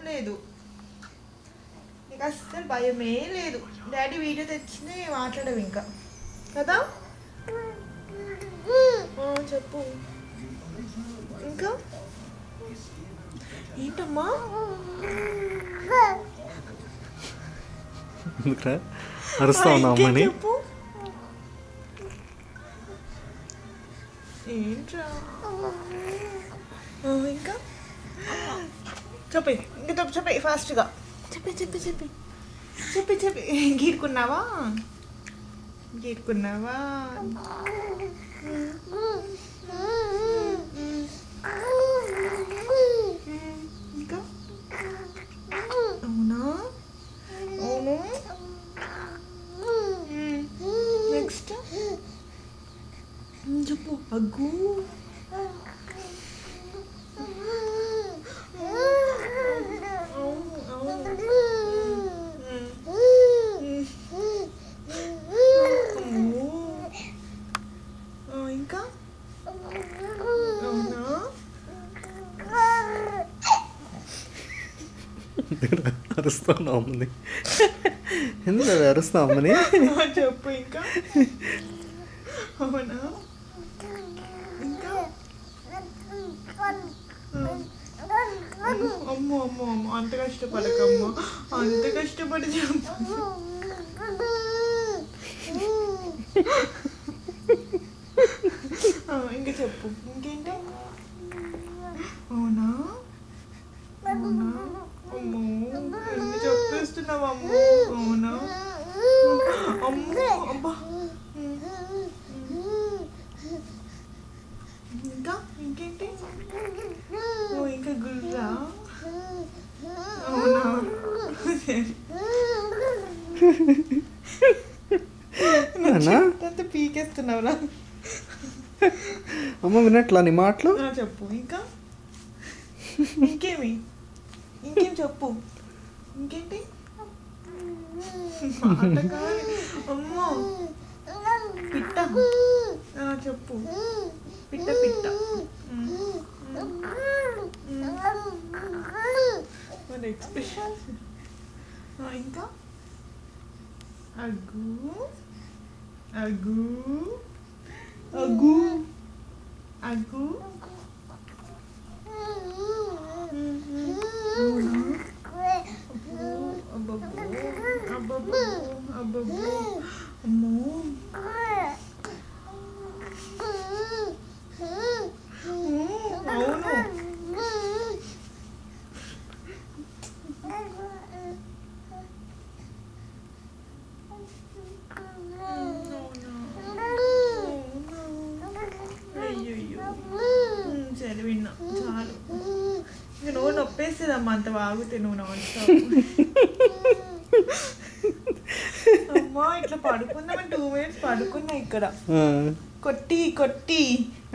లేదు, నీకు అస్సలు భయమే లేదు. డాడీ వీడియో తెచ్చింది మాట్లాడవు ఇంకా కదా. చెప్పు ఇంకా ఏంటమ్మా. అరుస్తా ఉన్నా అమ్మని. చెప్పు ఏంట్రా ఇంకా చెప్పి ఇంకా చెప్పి ఫాస్ట్గా చెప్పి చెప్పి చెప్పి చెప్పి చెప్పి. గీరుకున్నావా గీరుకున్నావా. ఇంకా అవునా అవును. నెక్స్ట్ చెప్పు. అగ్గు ఇంకా అవునా. అరుస్తాను అమ్మని. ఎందుకు అది అరుస్తా అమ్మని. చెప్పు ఇంకా అవునా. ఇంకా అమ్మో అమ్మో అమ్మో అంత కష్టపడకమ్మా, అంత కష్టపడి చెప్పు. ఇంకా చెప్పు ఇంకేంటి. అవునా అవునా. అమ్మో ఎన్ని చెప్పేస్తున్నావు అమ్మో. అవునా అమ్మో అబ్బా. ఇంకా ఇంకేంటి. ఓ ఇంకా గుర్రా. అవునా అంత పీకేస్తున్నావురా. అమ్మ వినట్లా నీ మాటలు. చెప్పు ఇంకా ఇంకేమి ఇంకేం చెప్పు ఇంకేంటి. అమ్మో పిట్ట చెప్పు. పిట్ట పిట్ట మన ఎక్స్ప్రెషన్. ఇంకా అగ్గు అగ్గు అగ్గు అగ్గు. అమ్మో అవును. అయ్యో సరే విన్నా చాలు. ఇంక నువ్వు నొప్పేస్తుందమ్మా అంత వాగితే. నువ్వు నవ్వుతావు. అమ్మా ఇట్లా పడుకుందామని 2 minutes పడుకున్నా ఇక్కడ కొట్టి కొట్టి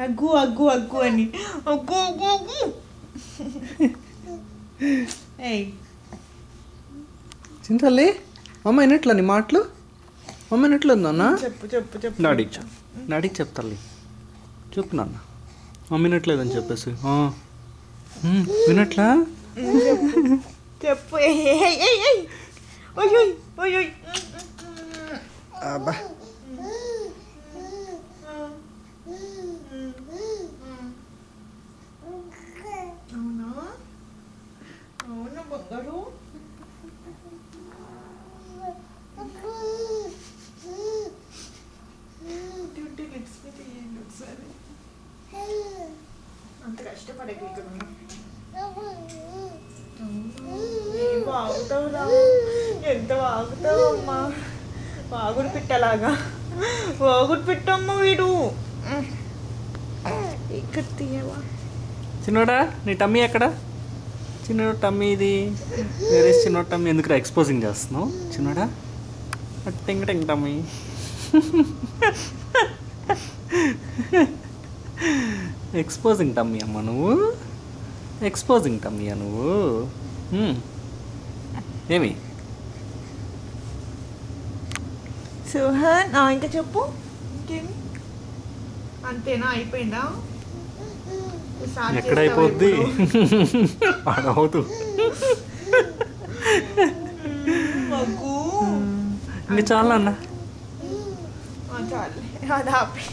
అగ్గు అగ్గు అగ్గు అని. అగ్గు అగ్గు అగ్గు. ఏయ్ చింతల్లి అమ్మ వినట్లా నీ మాటలు. అమ్మ వినట్లేదు నాన్న. చెప్పు చెప్పు చెప్పు. డాడీకి చెప్తాలి. చెప్పు నాన్న అమ్మ వినట్లేదని చెప్పేసి. వినట్లా చెప్పు. అబ్బా అవునా అవునా బంగారు. లిప్స్ మీద తీయండి ఒకసారి. అంత కష్టపడకు ఇక్కడ ఏం వాగుతావురా. ఎంత వాగుతావు అమ్మా. వాగుడు పిట్టలాగా వాగుడు పెట్టమ్మా వీడు. ఇక్కడ తీయవా. చిన్నోడా నీ టమ్మీ ఎక్కడ. చిన్నోడు టమ్మీ ఇది వేరే. చిన్నోడు టమ్మీ ఎందుకు ఎక్స్పోజింగ్ చేస్తున్నావు చిన్నోడా. టెంగ్ టెంగ్ టమ్మీ. ఎక్స్పోజింగ్ టమ్మీ అమ్మ నువ్వు. ఎక్స్పోజింగ్ టమ్మీయా నువ్వు. ఏమి సుహాన్ ఇంకా చెప్పు ఇంకేమి. అంతేనా అయిపోయిందా. ఎక్కడైపోద్ది. అడవుతూ ఇంక చాలా అన్న చాలు అది ఆపి